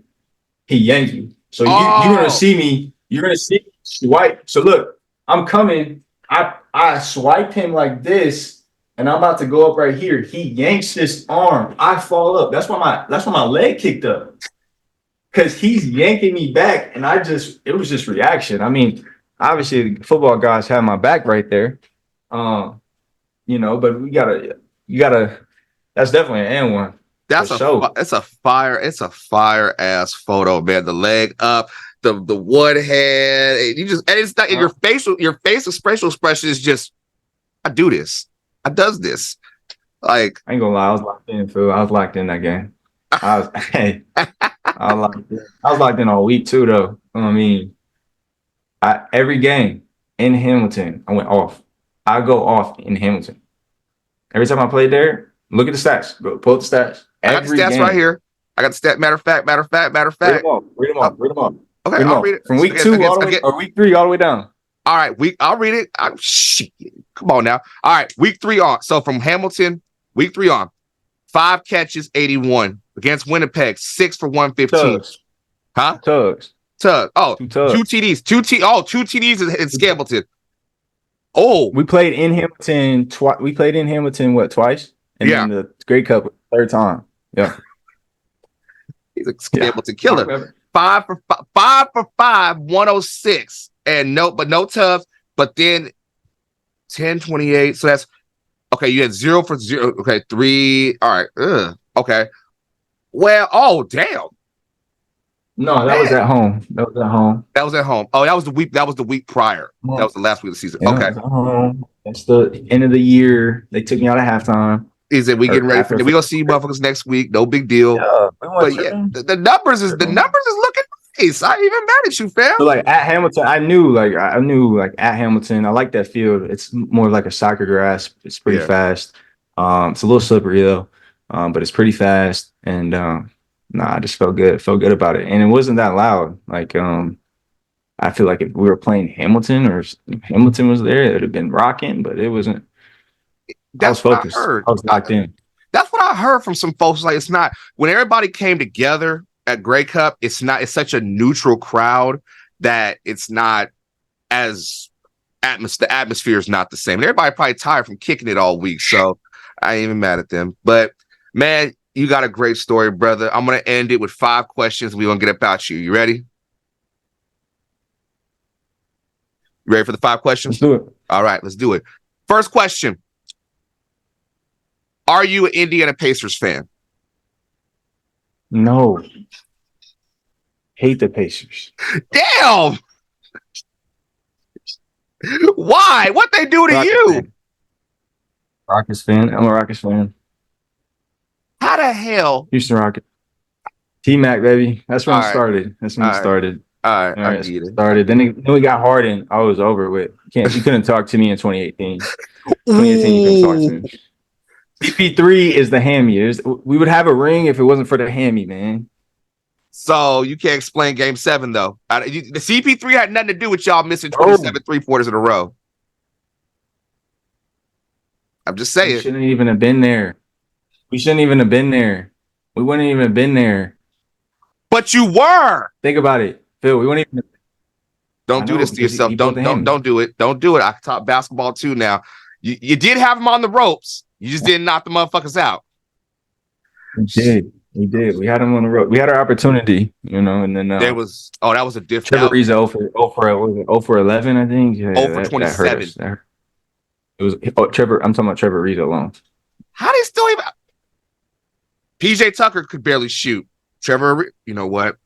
S2: So you're gonna see me. You're gonna see me swipe. So look, I'm coming. I swiped him like this, and I'm about to go up right here. He yanks his arm. I fall up. That's why my leg kicked up, because he's yanking me back, and it was just reaction. I mean, obviously the football guys have my back right there, but you gotta. That's definitely an and one.
S1: It's a fire ass photo, man. The leg up, the one head, and it's not your face expression is just, I do this. I does this. Like,
S2: I ain't gonna lie, I was locked in, Phil. I was locked in that game. I was locked in all week too, though. I mean, every game in Hamilton, I went off. I go off in Hamilton. Every time I played there, look at the stats. Go pull up the stats.
S1: I got the stats right here. I got the stat. Matter of fact.
S2: Read them off.
S1: Okay, I'll read it.
S2: From week 2 all the way, or week 3 all the way down.
S1: All right, I'll read it. Shit. Come on now. All right, week 3 on. So from Hamilton, week 3 on, 5 catches, 81 against Winnipeg, 6 for 115.
S2: Tugs.
S1: Oh, 2 TDs. 2 TDs in Scambleton. Oh,
S2: we played in Hamilton twice. We played in Hamilton twice? And then the Grey Cup, third time. Yeah.
S1: He's a Hamilton killer. 5 for 5, 106. And no Tubs, but then 10, 28. So that's okay. You had 0 for 0. Okay, 3. All right. Okay. Well, oh damn.
S2: No, that was at home.
S1: That was at home. Oh, that was the week prior. That was the last week of the season.
S2: Yeah,
S1: okay.
S2: That's the end of the year. They took me out at halftime.
S1: Is it we getting ready for it? We gonna see you motherfuckers next week. No big deal.
S2: Yeah,
S1: but the numbers is looking nice. I ain't even mad at you, fam.
S2: So like at Hamilton, I knew at Hamilton, I like that field. It's more like a soccer grass. It's pretty fast. It's a little slippery though, but it's pretty fast. And I just felt good. Felt good about it, and it wasn't that loud. Like I feel like if we were playing Hamilton or Hamilton was there, it would have been rocking, but it wasn't. I was focused. I was locked in.
S1: That's what I heard from some folks. Like, it's not when everybody came together at Grey Cup. It's such a neutral crowd that it's not as the atmosphere is not the same. And everybody probably tired from kicking it all week, so I ain't even mad at them. But man, you got a great story, brother. I'm gonna end it with 5 questions. We're gonna get about you. You ready? You ready for the 5 questions?
S2: Let's do it.
S1: All right, let's do it. First question. Are you an Indiana Pacers fan?
S2: No. Hate the Pacers.
S1: Damn. Why? What they do to
S2: Rockets
S1: you?
S2: Fan. Rockets fan. I'm a Rockets fan.
S1: How the hell?
S2: Houston Rockets. T-Mac, baby. That's when
S1: All
S2: it
S1: right.
S2: started. That's when it started.
S1: All right, I get it.
S2: Started. Then we got Harden. I was over with. You couldn't talk to me in 2018. 2018, you couldn't talk to me. EP3 is the hammy. We would have a ring if it wasn't for the hammy, man.
S1: So you can't explain Game 7 though. The CP3 had nothing to do with y'all missing
S2: Oh.
S1: 27 3-pointers in a row. I'm just
S2: We
S1: saying.
S2: shouldn't even have been there. We shouldn't even have been there. We wouldn't even have been there.
S1: But you were.
S2: Think about it, Phil. We wouldn't even.
S1: Don't do this to yourself. Don't do it. Don't do it. I can talk basketball too now. You did have him on the ropes. You just didn't knock the motherfuckers out.
S2: We did. We did. We had him on the road. We had our opportunity, you know, and then
S1: that was a different.
S2: Trevor Ariza 0 for 11, I think. Yeah,
S1: 0 for 27.
S2: That hurt. It was Trevor. I'm talking about Trevor Ariza alone.
S1: How do you still even? PJ Tucker could barely shoot. Trevor, you know what?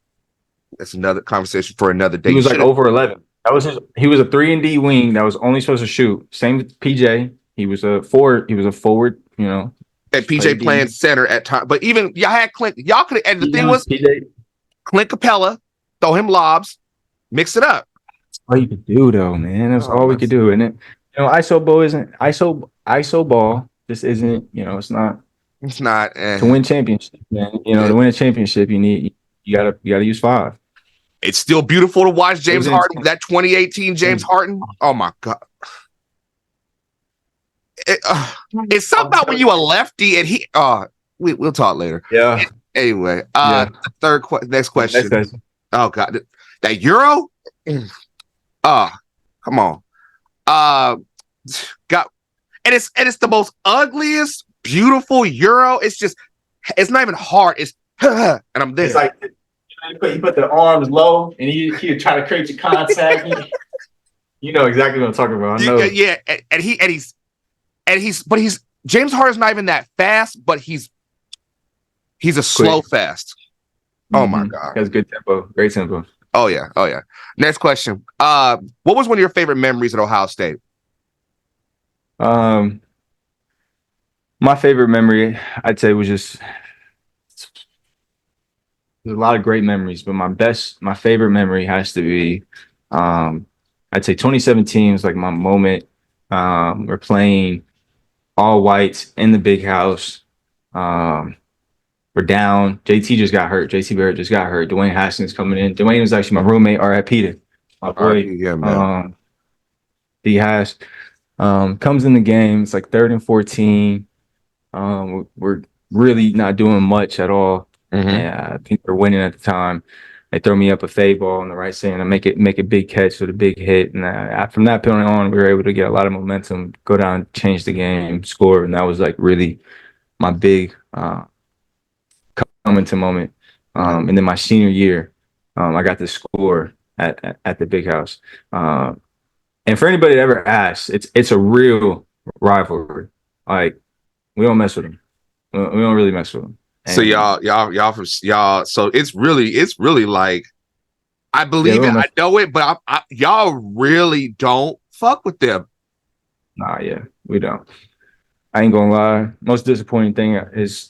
S1: That's another conversation for another day.
S2: He was like over 11. That was he was a 3-and-D wing that was only supposed to shoot. Same with PJ. He was a forward. He was a forward. You know.
S1: And PJ playing center at time, but even y'all had Clint. Y'all could. And the thing was,
S2: PJ,
S1: Clint Capella, throw him lobs, mix it up.
S2: That's all you could do, though, man. That's all we could do, and ISO ball isn't ISO ball. This isn't. It's not.
S1: It's not
S2: to win championship, man. To win a championship, you gotta use 5.
S1: It's still beautiful to watch James Harden. That 2018 James Harden. Oh my God. It's something about when you a lefty and he. We'll talk later.
S2: Yeah.
S1: Anyway, next question. Oh God, that Euro. Come on. And it's the most ugliest, beautiful Euro. It's not even hard. It's and I'm there.
S2: It's like you put the arms low and you try to create your contact. You know exactly what I'm talking about. I know.
S1: Yeah, he's James Harden's not even that fast, but he's a slow fast. Oh my God.
S2: That's good tempo. Great tempo.
S1: Oh yeah. Next question. What was one of your favorite memories at Ohio State?
S2: My favorite memory, I'd say, was just there's a lot of great memories, but my favorite memory has to be I'd say 2017 was like my moment. We're playing all whites in the big house. We're down. JT just got hurt. JT Barrett just got hurt. Dwayne Haskins coming in. Dwayne was actually my roommate, RIP to my boy.
S1: Yeah, man.
S2: D Hash comes in the game. It's like 3rd and 14. We're really not doing much at all.
S1: Mm-hmm.
S2: And I think we're winning at the time. They throw me up a fade ball on the right side and I make a big catch with a big hit. And from that point on, we were able to get a lot of momentum, go down, change the game, score. And that was like really my big coming to moment. And then my senior year, I got to score at the big house. And for anybody that ever asks, it's a real rivalry. Like, we don't mess with them. We don't really mess with them. And
S1: so y'all. So it's really like, I believe it. I know it, but y'all really don't fuck with them.
S2: Nah, yeah, we don't. I ain't gonna lie. Most disappointing thing is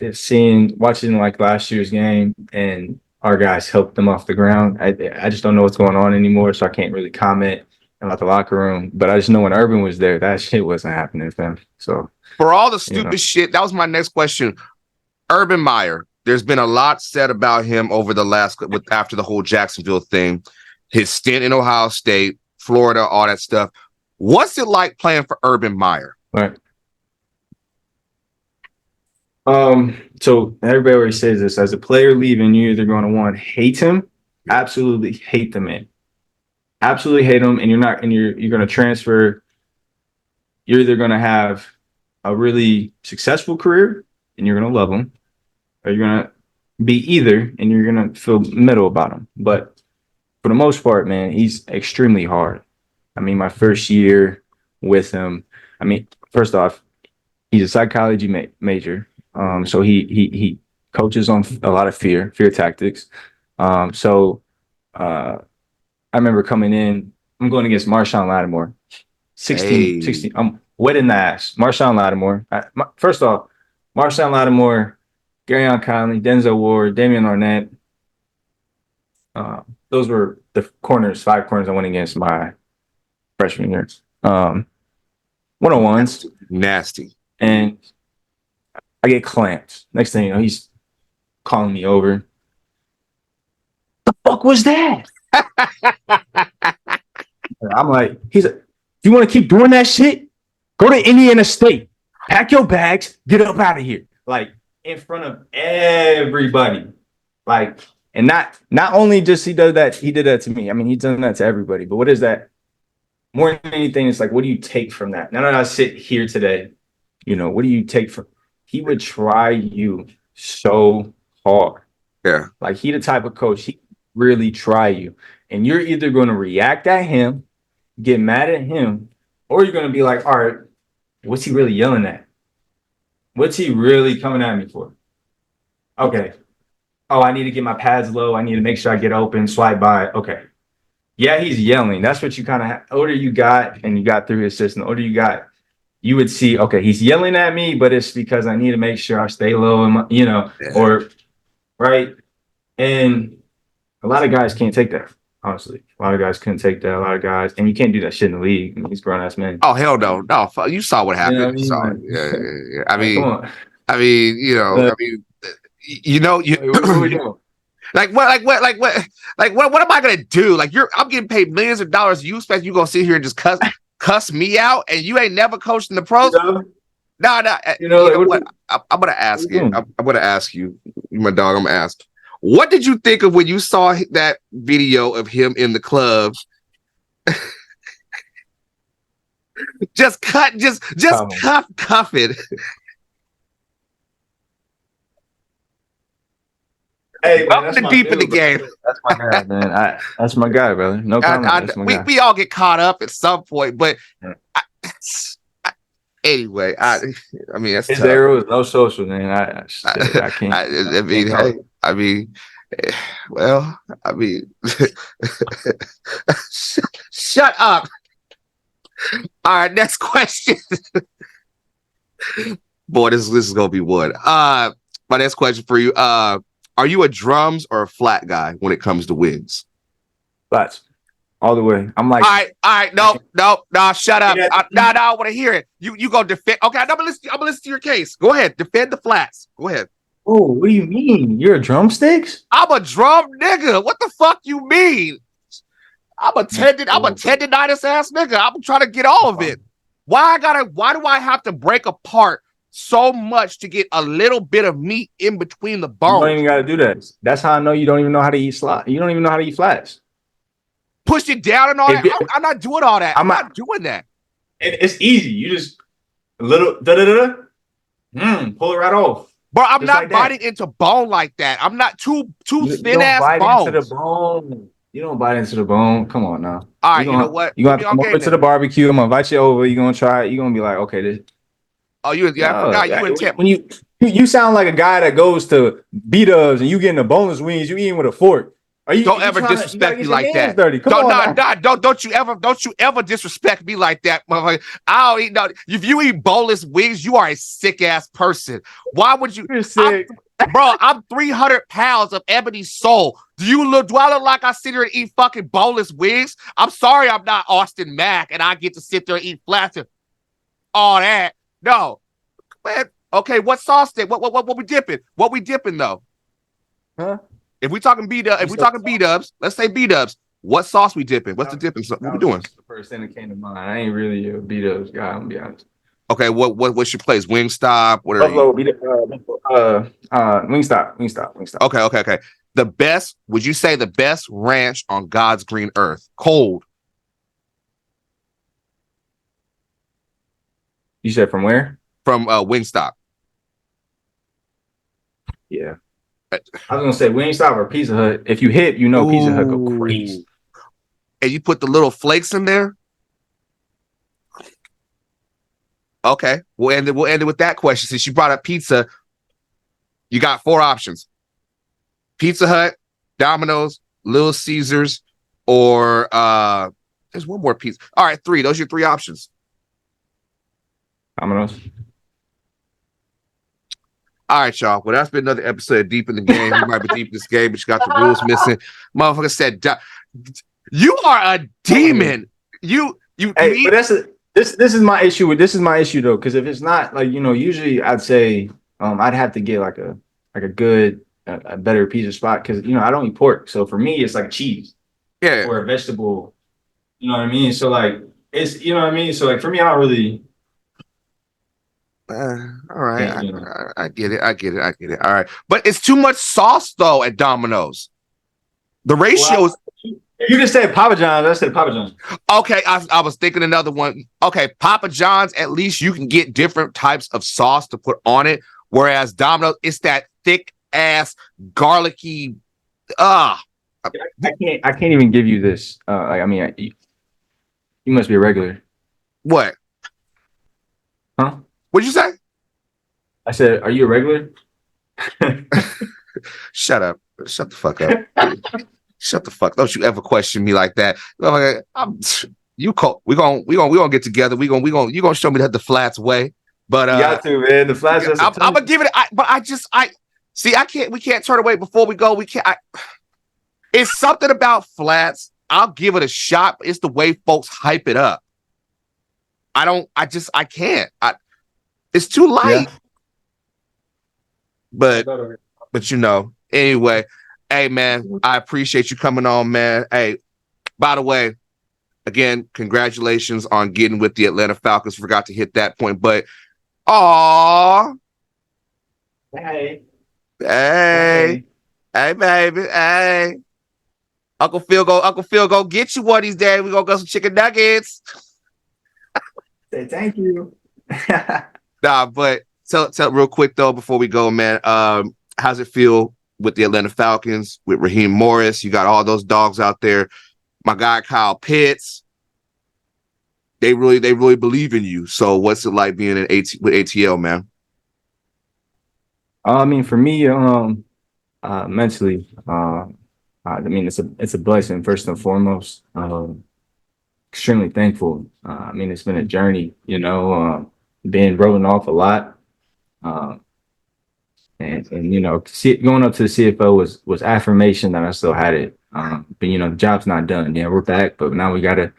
S2: watching like last year's game and our guys helped them off the ground. I just don't know what's going on anymore, so I can't really comment about the locker room. But I just know when Urban was there, that shit wasn't happening with them. So
S1: for all the stupid shit, that was my next question. Urban Meyer, there's been a lot said about him over the after the whole Jacksonville thing, his stint in Ohio State, Florida, all that stuff. What's it like playing for Urban Meyer?
S2: Right. So everybody always says this: as a player leaving, you're either going to hate him, absolutely hate the man, absolutely hate him, and you're going to transfer. You're either going to have a really successful career and you're going to love him, or you're going to be either and you're going to feel middle about him. But for the most part, man, he's extremely hard. I mean, my first year with him, first off, he's a psychology major. So he coaches on a lot of fear tactics. So I remember coming in, I'm going against Marshawn Lattimore, 16. I'm wet in the ass. Marshawn Lattimore. First off, Marshawn Lattimore, Garyon Conley, Denzel Ward, Damian Arnett. Those were the 5 corners I went against my freshman year. 101s.
S1: Nasty.
S2: And I get clamped. Next thing you know, he's calling me over. fuck was that? I'm like, he's like, you want to keep doing that shit? Go to Indiana State, pack your bags, get up out of here. Like in front of everybody. Like, and not only just he did that to me. I mean, he's done that to everybody. But what is that? More than anything, it's like, what do you take from that? Now that I sit here today, what do you take from? He would try you so hard.
S1: Yeah.
S2: Like he the type of coach, he really try you. And you're either going to react at him, get mad at him, or you're going to be like, all right, what's he really yelling at? What's he really coming at me for? Okay. Oh, I need to get my pads low. I need to make sure I get open, swipe by. Okay. Yeah, he's yelling. That's what you kind of older you got, and you got through his system. The older you got, you would see, okay, he's yelling at me, but it's because I need to make sure I stay low, and or right. And a lot of guys can't take that. Honestly, a lot of guys couldn't take that. A lot of guys, and you can't do that shit in the league. I mean, he's grown ass man.
S1: Oh hell no, no! You saw what happened.
S2: You know what I
S1: mean?
S2: Yeah.
S1: I mean,
S2: come on.
S1: I mean, what we doing? Like what am I gonna do? Like I'm getting paid millions of dollars. You expect you gonna sit here and just cuss me out, and you ain't never coached in the pros? No. What? I'm gonna ask you. I'm gonna ask you, my dog. I'm gonna ask. What did you think of when you saw that video of him in the club? just cuff it.
S2: Hey, man,
S1: welcome to deep in the game.
S2: That's my guy, man. That's my guy, brother. No comment.
S1: We all get caught up at some point, but anyway, I mean, that's
S2: there was no social, man. I can't.
S1: I mean, well, I mean, shut up. All right, next question. Boy, this is gonna be one. My next question for you. Are you a drums or a flat guy when it comes to wings?
S2: Flats. All the way. I'm like,
S1: all right, no, shut up. I want to hear it. You go defend. Okay, I'm gonna listen to your case. Go ahead, defend the flats. Go ahead.
S2: Oh, what do you mean? You're a drumsticks?
S1: I'm a drum nigga. What the fuck you mean? I'm a tendonitis ass nigga. I'm trying to get all of it. Why do I have to break apart so much to get a little bit of meat in between the bones?
S2: You don't even got to do that. That's how I know you don't even know how to eat slot. You don't even know how to eat flats.
S1: Push it down and all that. I'm not doing all that. I'm not doing that.
S2: It's easy. You just a little pull it right off.
S1: Bro, I'm not biting into bone like that. I'm not too thin ass bones.
S2: Into the bone. You don't bite into the bone. Come on now.
S1: All right, you know what?
S2: You got to come over to the barbecue. I'm gonna invite you over. You're gonna try it. You're gonna be like, okay, this.
S1: Oh, I forgot you intent.
S2: When you sound like a guy that goes to B-dubs and you getting the boneless wings, you eating with a fork.
S1: Don't ever disrespect me like that. Don't you ever disrespect me like that, motherfucker. I don't eat no. If you eat boneless wings, you are a sick ass person. Why would you?
S2: You're sick.
S1: Bro, I'm 300 pounds of ebony soul. Do I look like I sit here and eat fucking boneless wings? I'm sorry, I'm not Austin Mack, and I get to sit there and eat flats and all that. No, man. Okay, what sauce then? What we dipping? What we dipping though?
S2: Huh?
S1: If we talking B-dubs, let's say B-dubs. What sauce we dipping? What's the dipping? What we doing?
S2: The first thing that came to mind. I ain't really a B-dubs guy. I'm gonna be honest.
S1: Okay, what's your place? Wingstop? What are
S2: Buffalo, Wingstop.
S1: Okay. The best? Would you say the best ranch on God's green earth? Cold.
S2: You said from where?
S1: From Wingstop.
S2: Yeah. I was gonna say Wingstop or Pizza Hut. If you hit, Pizza Hut go crazy.
S1: And you put the little flakes in there. Okay, we'll end it with that question. Since you brought up pizza, you got 4 options: Pizza Hut, Domino's, Little Caesars, or there's one more pizza. All right, 3. Those are your 3 options.
S2: Domino's.
S1: All right, y'all. Well, that's been another episode of Deep in the Game. You might be deep in this game, but you got the rules missing. Motherfucker said, "You are a demon." You.
S2: Hey, but this is my issue. This is my issue though, because if it's not like usually I'd say I'd have to get like a good a better pizza spot because I don't eat pork, so for me it's like cheese or a vegetable. You know what I mean? So like it's what I mean. So like for me, I don't really.
S1: All right,
S2: You know.
S1: I get it. I get it. I get it. All right, but it's too much sauce though at Domino's. The ratio is.
S2: You just said Papa John's. I said Papa John's.
S1: Okay, I was thinking another one. Okay, Papa John's, at least you can get different types of sauce to put on it. Whereas Domino's, it's that thick ass, garlicky.
S2: I can't even give you this. You must be a regular.
S1: What?
S2: Huh?
S1: What'd you say?
S2: I said, are you a regular?
S1: Shut up. Shut the fuck up. Shut the fuck. Don't you ever question me like that. You gonna get together. You gonna show me that the flats way. But
S2: you got to, man. The flats.
S1: I'm gonna give it. We can't turn away before we go. We can't. It's something about flats. I'll give it a shot. It's the way folks hype it up. I can't. It's too light. Yeah. But anyway. Hey, man, I appreciate you coming on, man. Hey, by the way, again, congratulations on getting with the Atlanta Falcons. Forgot to hit that point, but hey, baby, hey. Uncle Phil go get you one of these days. We gonna go some chicken nuggets.
S2: Say thank you.
S1: Nah, but tell real quick though before we go, man. How's it feel with the Atlanta Falcons, with Raheem Morris? You got all those dogs out there. My guy Kyle Pitts. They really believe in you. So what's it like being with ATL, man?
S2: I mean, for me, mentally, I mean, it's a blessing first and foremost. Extremely thankful. I mean, it's been a journey, being rolling off a lot. And going up to the CFO was affirmation that I still had it. But the job's not done. Yeah, we're back, but now we gotta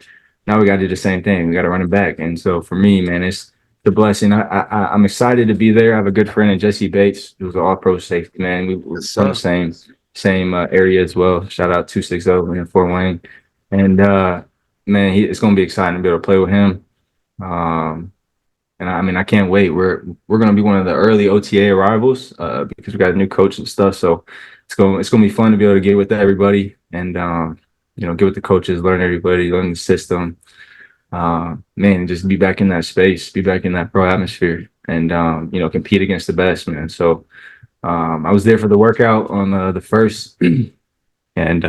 S2: do the same thing. We gotta run it back. And so for me, man, it's the blessing. I'm excited to be there. I have a good friend in Jesse Bates, who's an all-pro safety man. We were from the same area as well. Shout out 260 in Fort Wayne. And man, it's gonna be exciting to be able to play with him. And I mean, I can't wait. We're going to be one of the early OTA arrivals because we got a new coach and stuff. So it's going to be fun to be able to get with everybody and get with the coaches, learn everybody, learn the system. Man, just be back in that space, be back in that pro atmosphere, and compete against the best, man. So I was there for the workout on the first, and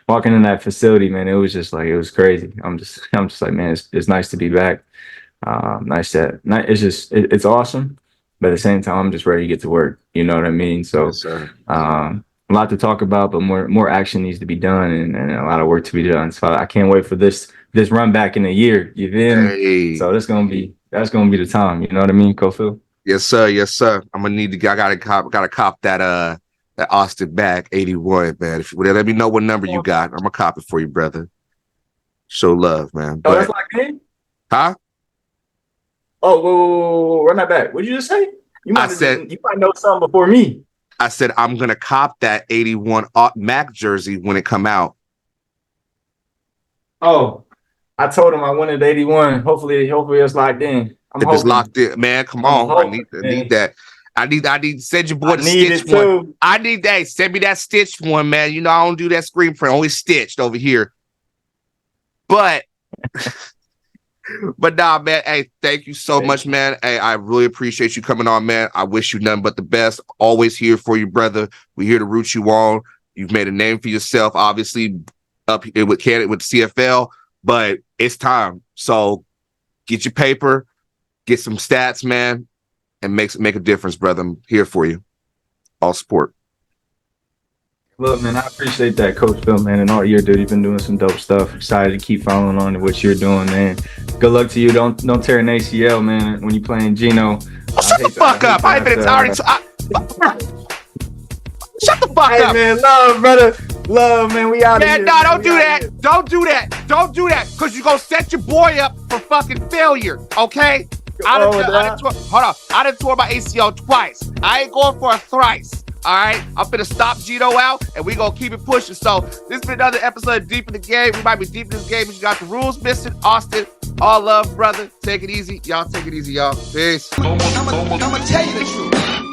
S2: walking in that facility, man, it was crazy. I'm just like, man, it's nice to be back. It's awesome, but at the same time, I'm just ready to get to work. You know what I mean? So, a lot to talk about, but more action needs to be done, and a lot of work to be done. So I can't wait for this run back in a year. You feel me?
S1: Hey.
S2: So that's gonna be the time. You know what I mean, Kofi?
S1: Yes, sir. Yes, sir. I gotta cop that Austin back 81, man. Let me know what number you got. I'm gonna cop it for you, brother. Show love, man.
S2: Oh, that's like me?
S1: Huh?
S2: Oh, whoa, run that back. What did you just say? You might know something before me.
S1: I said I'm gonna cop that 81 Mack jersey when it come out.
S2: Oh, I told him I wanted 81. Hopefully it's locked in.
S1: It's locked in, man. Come on, I need that. I need to send your boy the stitched one. I need that. Send me that stitched one, man. I don't do that screen print, only stitched over here. But nah, man. Hey, thank you so much, man. Hey, I really appreciate you coming on, man. I wish you nothing but the best. Always here for you, brother. We're here to root you on. You've made a name for yourself, obviously, up here with CFL, but it's time. So get your paper, get some stats, man, and make a difference, brother. I'm here for you. All support.
S2: Look, man, I appreciate that, Coach Phil, man, and all year, dude. You've been doing some dope stuff. Excited to keep following on to what you're doing, man. Good luck to you. Don't tear an ACL, man, when you're playing Gino.
S1: Shut the fuck up. I ain't been already. Shut the fuck up.
S2: Hey, man, love, brother. Love, man. We out of here.
S1: Nah, don't do that. Don't do that. Don't do that, because you're going to set your boy up for fucking failure, okay? I done tore my ACL twice. I ain't going for a thrice. All right, I'm finna stop Gino out, and we gonna keep it pushing. So this has been another episode of Deep in the Game. We might be deep in this game, but you got the rules missing. Austin, all love, brother. Take it easy. Y'all take it easy, y'all. Peace.
S3: I'm gonna tell you the truth.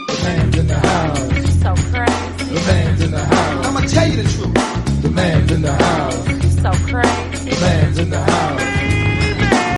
S4: The man's in the house.
S5: So crazy.
S4: The man's in the house.
S3: I'm gonna tell you the truth.
S4: The man's in the house.